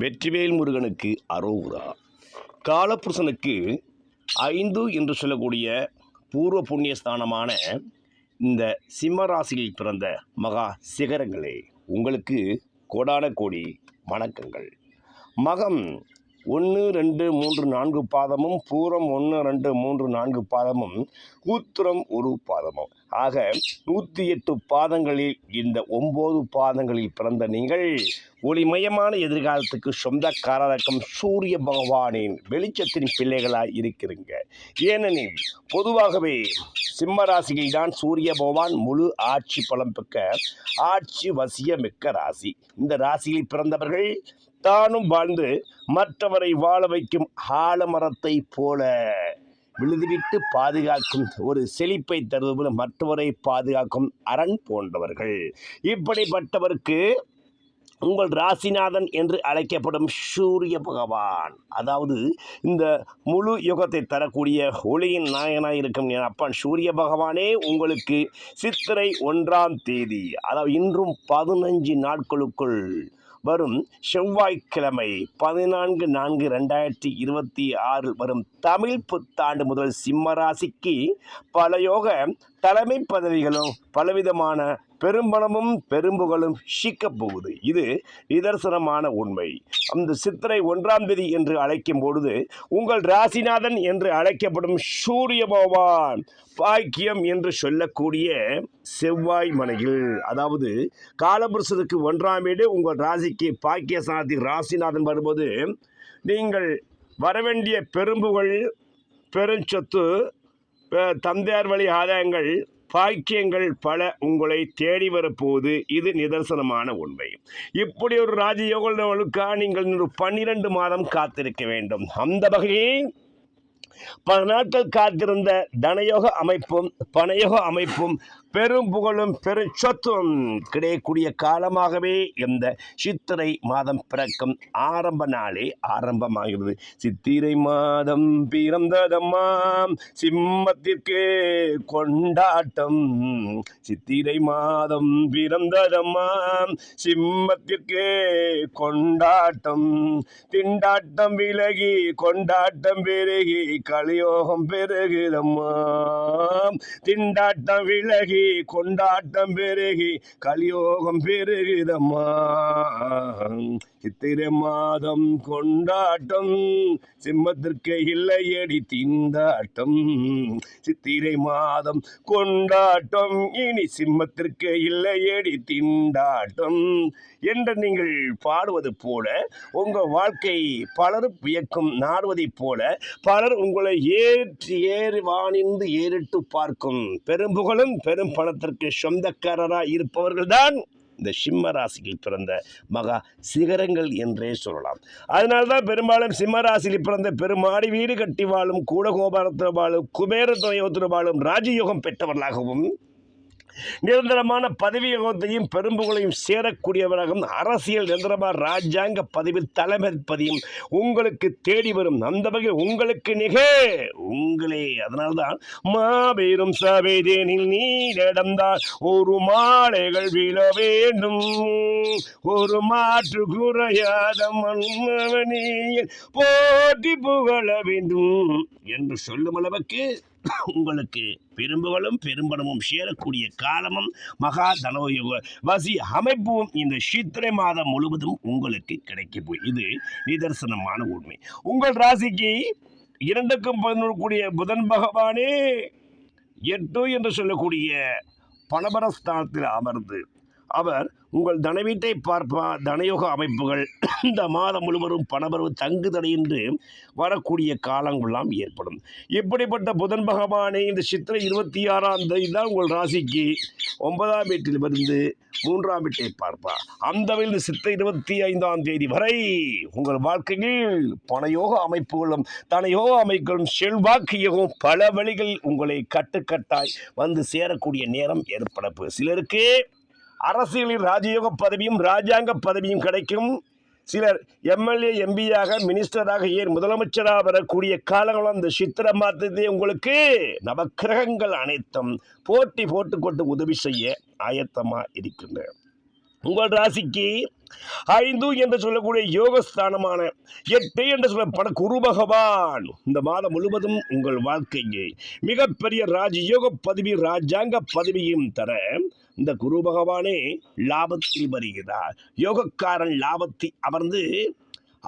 வெற்றிவேல் முருகனுக்கு அரோகுரா. காலபுருஷனுக்கு 5 என்று சொல்லக்கூடிய பூர்வ புண்ணிய ஸ்தானமான இந்த சிம்ம ராசியில் பிறந்த மகா சிகரங்களே, உங்களுக்கு கோடான கோடி வணக்கங்கள். மகம் 1, 2, 3, 4 பாதமும், பூரம் 1, 2, 3, 4 பாதமும், உத்திரம் ஒரு பாதமும் ஆக 108 பாதங்களில் இந்த 9 பாதங்களில் பிறந்த நீங்கள் ஒளிமயமான எதிர்காலத்துக்கு சொந்தக்காரராக்கும் சூரிய பகவானின் வெளிச்சத்தின் பிள்ளைகளாய் இருக்கிறீங்க. ஏனெனில் பொதுவாகவே சிம்ம ராசியில் தான் சூரிய பகவான் முழு ஆட்சி பலம் பெற்ற ஆட்சி வசியமிக்க ராசி. இந்த ராசியில் பிறந்தவர்கள் தானும் வாழ்ந்து மற்றவரை வாழ வைக்கும் ஆலமரத்தை போல விழுதுவிட்டு பாதுகாக்கும் ஒரு செழிப்பை தருவது மற்றவரை பாதுகாக்கும் அரண் போன்றவர்கள். இப்படிப்பட்டவருக்கு உங்கள் ராசிநாதன் என்று அழைக்கப்படும் சூரிய பகவான், அதாவது இந்த முழு யுகத்தை தரக்கூடிய ஒளியின் நாயனாக இருக்கும் அப்பன் சூரிய பகவானே உங்களுக்கு சித்திரை 1ஆம் தேதி, அதாவது இன்றும் 15 நாட்களுக்குள் வரும் செவ்வாய்க்கிழமை 14/4/2026 வரும் தமிழ் புத்தாண்டு முதல் சிம்ம ராசிக்கு பல யோக தலைமை பதவிகளும் பலவிதமான பெரும்பணமும் பெரும்புகளும் சிக்கப் போகுது. இது நிதர்சனமான உண்மை. அந்த சித்திரை 1ஆம் தேதி என்று அழைக்கும் பொழுது உங்கள் ராசிநாதன் என்று அழைக்கப்படும் சூரிய பகவான் பாக்கியம் என்று சொல்லக்கூடிய செவ்வாய் மனையில், அதாவது காலபுருஷனுக்கு 1ஆம் வீடு உங்கள் ராசிக்கு பாக்கிய சாதி ராசிநாதன் வரும்போது நீங்கள் வரவேண்டிய பெரும்புகள், பெருஞ்சொத்து, தந்தையார் வழி ஆதாயங்கள், பாக்கியங்கள் பல உங்களை தேடி வரப்போகுது. இது நிதர்சனமான உண்மை. இப்படி ஒரு ராஜயோகங்களுக்காக நீங்கள் 12 மாதம் காத்திருக்க வேண்டும். அந்த வகையில் பல நாட்கள் காத்திருந்த தனயோக அமைப்பும் பணயோக அமைப்பும் பெரும் புகழும் பெரும் சொத்தும் கிடைக்கக்கூடிய காலமாகவே இந்த சித்திரை மாதம் பிறக்கும் ஆரம்ப நாளே ஆரம்பமாகிறது. சித்திரை மாதம் பிறந்ததம்மாம் சிம்மத்திற்கு கொண்டாட்டம், சித்திரை மாதம் பிறந்ததம்மாம் சிம்மத்திற்கு கொண்டாட்டம், திண்டாட்டம் விலகி கொண்டாட்டம் பெருகி கலியோகம் பெருகுதம்மா, திண்டாட்டம் விலகி கொண்டாட்டம் பெருகி கலியோகம் பெருகுதம்மா, சித்திரை மாதம் கொண்டாட்டம் சிம்மத்திற்கு இல்லையடி திண்டாட்டம், சித்திரை மாதம் கொண்டாட்டம் இனி சிம்மத்திற்கு இல்லையடி திண்டாட்டம் என்று நீங்கள் பாடுவது போல உங்கள் வாழ்க்கை பலரும் வியக்கும் நாடுவதைப் போல பலர் உங்களை ஏறி வானிந்து ஏறிட்டு பார்க்கும் பெரும்புகழும் பெரும் பணத்திற்கு சொந்தக்காரராக இருப்பவர்கள்தான் இந்த சிம்ம ராசியில் பிறந்த மகா சிகரங்கள் என்றே சொல்லலாம். அதனால்தான் பெரும்பாலும் சிம்ம ராசியில் பிறந்த பெருமாடி வீடு கட்டி வாழும், கூடகோபாரத்தில் வாழும், குபேர துணையோத்தில் வாழும், ராஜயோகம் பெற்றவர்களாகவும் நிரந்தரமான பதவி யோகத்தையும் பெரும்புகளையும் சேரக்கூடியவராகவும் அரசியல் நிரந்தரமான ராஜாங்க பதவியில் தலைமைப்பதியும் உங்களுக்கு தேடி வரும். அந்த வகையில் உங்களுக்கு உங்களே. அதனால்தான் மாபெரும் சபைதேனில் நீ நடந்தால் ஒரு மாலைகள் விழ வேண்டும், ஒரு மாற்று குறையாத மன்னவனியில் போட்டி புகழ வேண்டும் என்று சொல்லும் அளவுக்கு உங்களுக்கு பெரும்புகளும் பெரும்பணமும் சேரக்கூடிய காலமும் மகா தனயோக வசி அமைப்பும் இந்த சித்திரை மாதம் முழுவதும் உங்களுக்கு கிடைக்க போய் இது நிதர்சனமான உண்மை. உங்கள் ராசிக்கு 2க்கும் 11 கூடிய புதன் பகவானே 8 என்று சொல்லக்கூடிய பணபரஸ்தானத்தில் அமர்ந்து அவர் உங்கள் தனவீட்டை பார்ப்பார். தனயோக அமைப்புகள் இந்த மாதம் முழுவதும் பணபரவு தங்கு தடையின்றி வரக்கூடிய காலங்கள்லாம் ஏற்படும். இப்படிப்பட்ட புதன் பகவானை இந்த சித்திரை 26ஆம் தேதி தான் உங்கள் ராசிக்கு 9ஆம் வீட்டில் இருந்து 3ஆம் வீட்டை பார்ப்பார். அந்த வகையில் சித்திரை 25ஆம் தேதி வரை உங்கள் வாழ்க்கையில் பணயோக அமைப்புகளும் தனயோக அமைப்புகளும் செல்வாக்கியகும் பல வழிகளில் உங்களை கட்டுக்கட்டாய் வந்து சேரக்கூடிய நேரம் ஏற்பட சிலருக்கு அரசியலில் ராஜயோக பதவியும் ராஜாங்க பதவியும் கிடைக்கும். சிலர் எம்எல்ஏ எம்பியாக மினிஸ்டராக முதலமைச்சராக வரக்கூடிய காலங்களும் அந்த சித்திரை மாதத்தை உங்களுக்கு நவக்கிரகங்கள் அனைத்தும் போட்டி போட்டுக்கொண்டு உதவி செய்ய ஆயத்தமாக இருக்கின்றன. உங்கள் ராசிக்கு 5 என்று சொல்லக்கூடிய யோகஸ்தானமான 8 என்று சொல்லப்பட குரு பகவான் இந்த மாதம் முழுவதும் உங்கள் வாழ்க்கையை மிகப்பெரிய ராஜயோக பதவி ராஜாங்க பதவியும் தர இந்த குரு பகவானே லாபத்தில் வருகிறார். யோகக்காரன் லாபத்தில் அமர்ந்து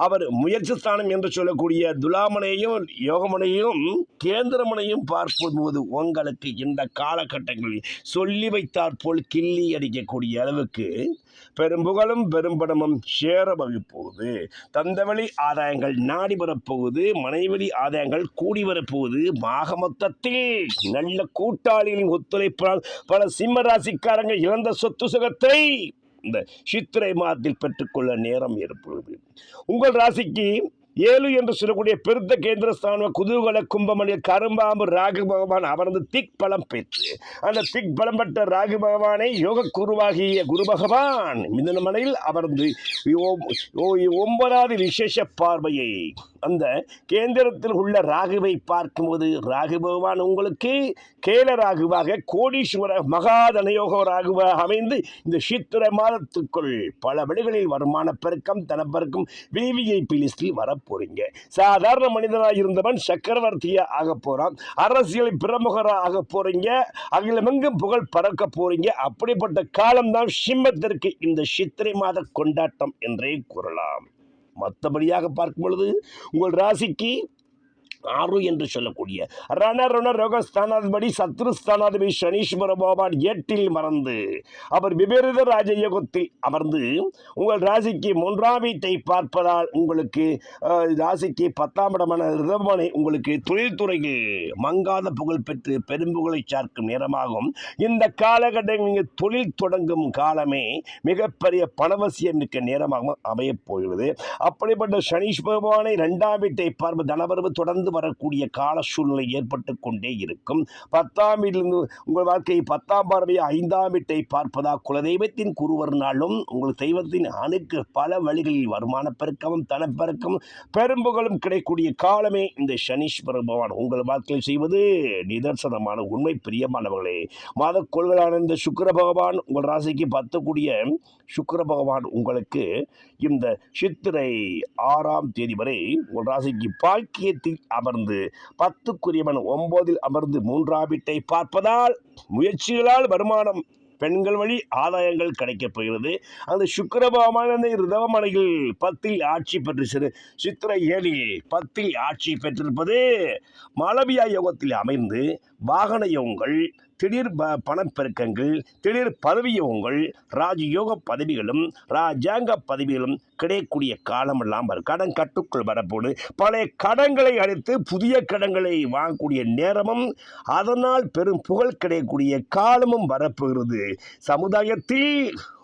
அவர் முயற்சி ஸ்தானம் என்று சொல்லக்கூடிய துலாமனையும் யோகமனையும் கேந்திரமனையும் பார்க்கும்போது உங்களுக்கு இந்த காலகட்டங்களில் சொல்லி வைத்தாற் போல் கிள்ளி அடிக்கக்கூடிய அளவுக்கு பெரும்புகழும் பெரும்படமும் சேர வகிப்போகுது. தந்தவழி ஆதாயங்கள் நாடி வரப்போகுது. மனைவழி ஆதாயங்கள் கூடி வரப்போகுது. மாக மொத்தத்தில் நல்ல கூட்டாளிகளின் ஒத்துழைப்பால் பல சிம்ம ராசிக்காரங்க இழந்த சொத்து சுகத்தை இந்த சித்திரை மாதத்தில் பெற்றுக்கொள்ள நேரம் ஏற்படுது. உங்கள் ராசிக்கு 7 என்று சொல்லக்கூடிய பெருத்த கேந்திரஸ்தான குதூகல கும்பமணி கரும்பாம்பு ராகு பகவான் அமர்ந்து திக் பலம் பெற்று அந்த திக் பலம் பெற்ற ராகு பகவானை யோக குருவாகிய குரு பகவான் மிதனமனையில் அமர்ந்து 9வது விசேஷ பார்வையை அந்த கேந்திரத்தில் உள்ள ராகுவை பார்க்கும்போது ராகு பகவான் உங்களுக்கு கேல ராகுவாக கோடீஸ்வர மகாதனயோக ராகுவாக அமைந்து இந்த சித்திரை மாதத்துக்குள் பல வழிகளில் வருமான பெருக்கம் தனப்பெருக்கம் விவிஐபி லிஸ்டில் வரப்போறீங்க. சாதாரண மனிதனாக இருந்தவன் சக்கரவர்த்தியா ஆக போறான். அரசியல் பிரமுகரா ஆக போறீங்க. அகிலமெங்கும் புகழ் பறக்க போறீங்க. அப்படிப்பட்ட காலம்தான் சிம்மத்திற்கு இந்த சித்திரை மாத கொண்டாட்டம் என்றே கூறலாம். மற்றபடியாக பார்க்கும் பொழுது உங்கள் ராசிக்கு 6 என்று சொல்லக்கூடிய ரோகஸ்தானாதிபதி சத்ருஸ்தானாதிபதி சனீஸ்வர பகவான் 8 மறந்து அவர் விபரீத ராஜயோகத்தில் அமர்ந்து உங்கள் ராசிக்கு 3ஆம் வீட்டை பார்ப்பதால் உங்களுக்கு ராசிக்கு 10ஆம் இடமான ரிதமனை உங்களுக்கு தொழில்துறையில் மங்காத புகழ் பெற்று பெரும்புகழை சார்க்கும் நேரமாகும். இந்த காலகட்டத்தில் நீங்கள் தொழில் தொடங்கும் காலமே மிகப்பெரிய பணவசியம் மிக்க நேரமாகவும் அமையப் போகிறது. அப்படிப்பட்ட சனீஸ்வர பகவானை 2ஆம் வீட்டை பார்ப்பது தனவரவு தொடர்ந்து வரக்கூடிய கால சூழ்நிலை ஏற்பட்டு கொண்டே இருக்கும். 10ஆம் வீட்டிலிருந்து உங்கள் வாழ்க்கையை 10ஆம் பார்வை 5ஆம் வீட்டை பார்ப்பதா குலதெய்வத்தின் குருவர்னாலும் உங்கள் தெய்வத்தின் அணுக்கு பல வழிகளில் வருமான பெருக்கமும் தனப்பெருக்கமும் பெரும்புகளும் கிடைக்கூடிய காலமே இந்த சனீஸ்வர பகவான் உங்கள் வாழ்க்கையில் செய்வது நிதர்சனமான உண்மை. பிரியமானவர்களே, மாத கொள்கையான இந்த சுக்கிர பகவான் உங்கள் ராசிக்கு 10 கூடிய சுக்கிர பகவான் உங்களுக்கு இந்த சித்திரை 6ஆம் தேதி வரை உங்கள் ராசிக்கு பாக்கியத்தில் அமர்ந்து 10க்குரியவன் 9இல் அமர்ந்து 3ஆம் வீட்டை பார்ப்பதால் முயற்சிகளால் வருமானம் பெண்கள் வழி ஆதாயங்கள் கிடைக்கப் போகிறது. அந்த சுக்கிர பகவான் ரிதவமனையில் 10இல் ஆட்சி பெற்று சித்திரை 7இல் 10இல் ஆட்சி பெற்றிருப்பது மாளவியா யோகத்தில் அமைந்து வாகன யோகங்கள், திடீர் பணப்பெருக்கங்கள், திடீர் பதவி யோகங்கள், ராஜயோக பதவிகளும் ராஜாங்க பதவிகளும் கிடைக்கக்கூடிய காலமெல்லாம் வரும். கடன் கட்டுக்குள் வரப்போது பழைய கடன்களை அடைத்து புதிய கடன்களை வாங்கக்கூடிய நேரமும் அதனால் பெரும் புகழ் கிடைக்கக்கூடிய காலமும் வரப்போகிறது. சமுதாயத்தில்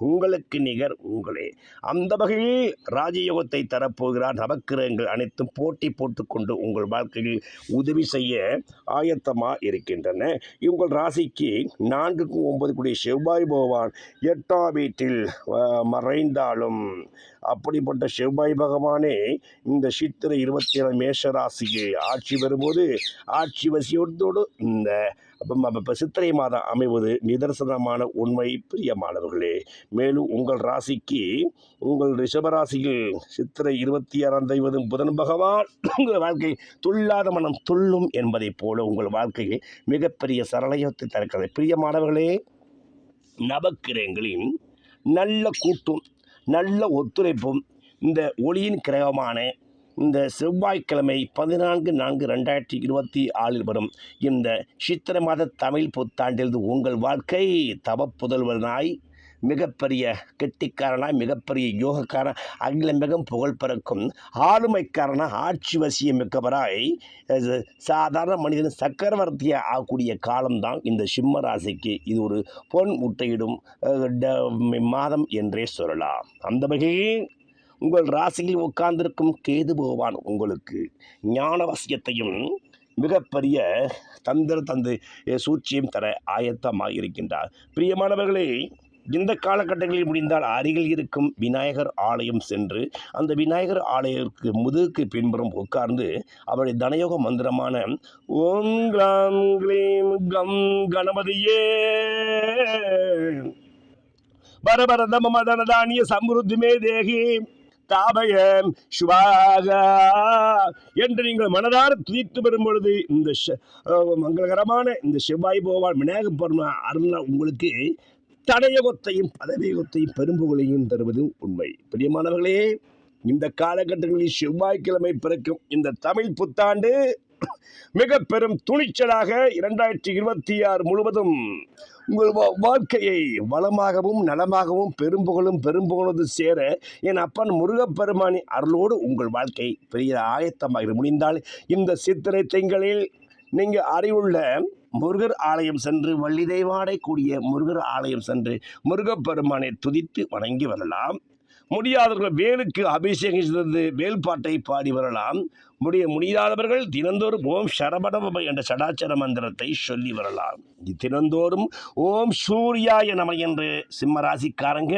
உங்களுக்கு நிகர் உங்களே. அந்த வகையில் ராஜயோகத்தை தரப்போகிறார். நவக்கிரகங்கள் அனைத்தும் போட்டி போட்டுக்கொண்டு உங்கள் வாழ்க்கையில் உதவி செய்ய ஆயத்தமாக இருக்கின்றன. உங்கள் ராசிக்கு 4க்கும் 9 கூடிய செவ்வாய் பகவான் 8ஆம் வீட்டில் மறைந்தாலும் அப்படிப்பட்ட செவ்வாய் பகவானே இந்த சித்திரை 27 மேஷ ராசிக்கு ஆட்சி வரும்போது ஆட்சி வசியோடு இந்த சித்திரை மாதம் அமைவது நிதர்சனமான உண்மை. பிரியமானவர்களே, மேலும் உங்கள் ராசிக்கு உங்கள் ரிஷபராசியில் சித்திரை 26ஆம் தேதி புதன் பகவான் உங்கள் வாழ்க்கை துள்ளாத மனம் துள்ளும் என்பதைப் போல உங்கள் வாழ்க்கையில் மிகப்பெரிய சரளயத்தை தருக்கிறது. பிரியமானவர்களே, நவக்கிரகங்களின் நல்ல கூட்டும் நல்ல ஒத்துழைப்பும் இந்த ஒளியின் கிரகமான இந்த செவ்வாய்க்கிழமை 14/4/2024 வரும் இந்த சித்திரை மாத தமிழ் புத்தாண்டிலிருந்து உங்கள் வாழ்க்கை தவப்புதல்வனாய் மிகப்பெரிய கெட்டிக்காரனாய் மிகப்பெரிய யோகக்காரன் அகிலமிகம் புகழ் பிறக்கும் ஆளுமைக்காரனாக ஆட்சி வசியம் மிக்கவராய் சாதாரண மனிதன் சக்கரவர்த்தியாக ஆகக்கூடிய காலம்தான் இந்த சிம்ம ராசிக்கு. இது ஒரு பொன் முட்டையிடும் மாதம் என்றே சொல்லலாம். அந்த வகையில் உங்கள் ராசியில் உட்கார்ந்திருக்கும் கேது பகவான் உங்களுக்கு ஞான வசியத்தையும் மிகப்பெரிய தந்து சூழ்ச்சியும் தர ஆயத்தமாக இருக்கின்றார். பிரியமானவர்களே, இந்த காலகட்டங்களில் முடிந்தால் அருகில் இருக்கும் விநாயகர் ஆலயம் சென்று அந்த விநாயகர் ஆலயத்திற்கு முதுகுக்கு பின்புறம் உட்கார்ந்து அவருடைய தனயோக மந்திரமான ஓம் க்ளாம் க்ளீம் கம் கணபதியே பரபரதம மதனதானிய சம்ருத்திமே தேகி தாபயம் சுபாக என்று நீங்கள் மனதார துதித்து வரும் பொழுது இந்த மங்களகரமான இந்த செவ்வாய் பகவான் விநாயகப் பெருமான் அருளால் உங்களுக்கு தடயகத்தையும் பதவியகத்தையும் பெரும்புகளையும் தருவது உண்மை. பிரியமானவர்களே, இந்த காலகட்டங்களில் செவ்வாய்க்கிழமை பிறக்கும் இந்த தமிழ் புத்தாண்டு மிக பெரும் துணிச்சலாக 2026 முழுவதும் உங்கள் வாழ்க்கையை வளமாகவும் நலமாகவும் பெரும்புகழோடு சேர என் அப்பன் முருகப்பெருமானி அருளோடு உங்கள் வாழ்க்கை பெரிய ஆயத்தமாக முடிந்தால் இந்த சித்திரை திங்களில் நீங்கள் அறிவுள்ள முருகர் ஆலயம் சென்று வள்ளி தெய்வாடை கூடிய முருகர் ஆலயம் சென்று முருகப்பெருமானை துதித்து வணங்கி வரலாம். முடியாதவர்கள் வேலுக்கு அபிஷேகம் செய்து வேல்பாட்டை பாடி வரலாம். முடியாதவர்கள் தினந்தோறும் ஓம் சரபணப என்ற சடாச்சர மந்திரத்தை சொல்லி வரலாம். தினந்தோறும் ஓம் சூர்யாய நம என்று சிம்மராசிக்காரங்க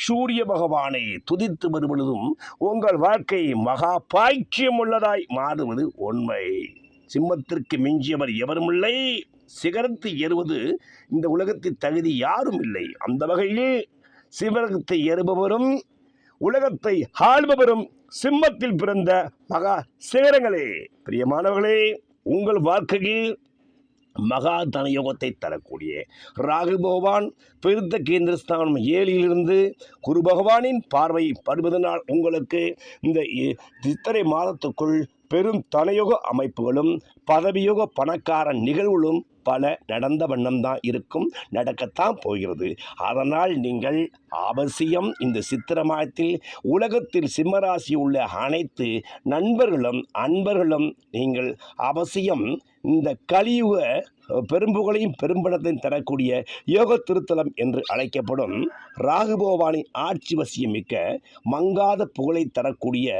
சூரிய பகவானை துதித்து வருவதும் உங்கள் வாழ்க்கை மகா பாக்கியம் உள்ளதாய் மாறுவது உண்மை. சிம்மத்திற்கு மிஞ்சியவர் எவரும் இல்லை. சிகரத்தை ஏறுவது இந்த உலகத்தில் தகுதி யாரும் இல்லை. அந்த வகையில் சிவரகத்தை ஏறுபவரும் உலகத்தை ஆள்பவரும் சிம்மத்தில் பிறந்த மகா சிகரங்களே. பிரியமானவர்களே, உங்கள் வாழ்க்கையில் மகா தனயோகத்தை தரக்கூடிய ராகு பகவான் பெருத்த கேந்திரஸ்தானம் 7லிருந்து குரு பகவானின் பார்வை படுவதனால் உங்களுக்கு இந்த சித்திரை மாதத்துக்குள் பெரும் தனயோக அமைப்புகளும் பதவியோக பணக்கார நிகழ்வுகளும் பல நடந்த வண்ணம் தான் இருக்கும், நடக்கத்தான் போகிறது. அதனால் நீங்கள் அவசியம் இந்த சித்திரை மாதத்தில் உலகத்தில் சிம்மராசி உள்ள அனைத்து நண்பர்களும் அன்பர்களும் நீங்கள் அவசியம் இந்த கலியுக பெரும்புகளையும் பெரும்பணத்தையும் தரக்கூடிய யோக திருத்தலம் என்று அழைக்கப்படும் ராகு பகவானின் ஆட்சி வசியம் மிக்க மங்காத புகழை தரக்கூடிய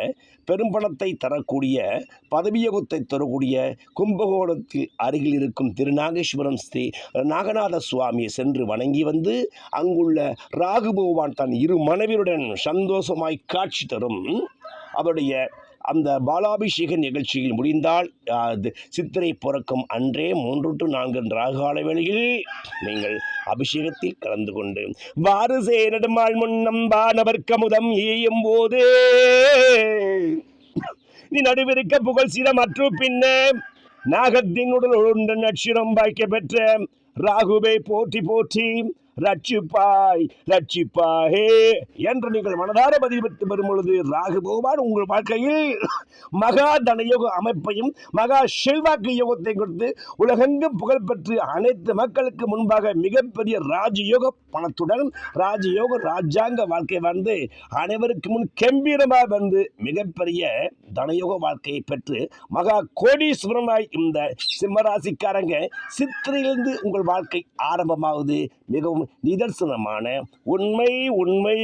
பெரும்பணத்தை தரக்கூடிய பதவியோகத்தை தரக்கூடிய கும்பகோணத்தில் அருகில் இருக்கும் திருநாகேஸ்வரம் ஸ்ரீ நாகநாத சுவாமியை சென்று வணங்கி வந்து அங்குள்ள ராகு பகவான் தன் இரு மனைவியுடன் சந்தோஷமாய் காட்சி தரும். அவருடைய அந்த பாலாபிஷேக நிகழ்ச்சியில் முடிந்தால் சித்திரை பிறக்கும் அன்றே 3 to 4 ராகால வேளையில் நீங்கள் அபிஷேகத்தில் கலந்து கொண்டு வாறு சேரடுமாள் முன்னம் வானவர்க்கமுதம் ஈயும் போது நீ நடுவிருக்க புகழ் சிரம் அற்று பின்ன நாகத்தின் உடல் உண்ட நட்சத்திரம் வாய்க்க பெற்ற ராகுவை போற்றி போற்றி ரட்சிப்பாய் ரட்சிப்பாயே என்று நீங்கள் மனதார பதிவிட்டு வரும் பொழுது ராகு பகவான் உங்கள் வாழ்க்கையில் மகா தனயோக அமைப்பையும் மகா செல்வாக்கு யோகத்தை கொடுத்து உலகெங்கும் புகழ்பெற்று அனைத்து மக்களுக்கு முன்பாக மிகப்பெரிய ராஜயோக பணத்துடன் ராஜயோக ராஜாங்க வாழ்க்கை வந்து அனைவருக்கு முன் கம்பீரமாக வந்து மிகப்பெரிய தனயோக வாழ்க்கையை பெற்று மகா கோடீஸ்வரனாய் இந்த சிம்மராசிக்காரங்க சித்திரையிலிருந்து உங்கள் வாழ்க்கை ஆரம்பமாவது மிகவும் நிதர்சனமான உண்மை.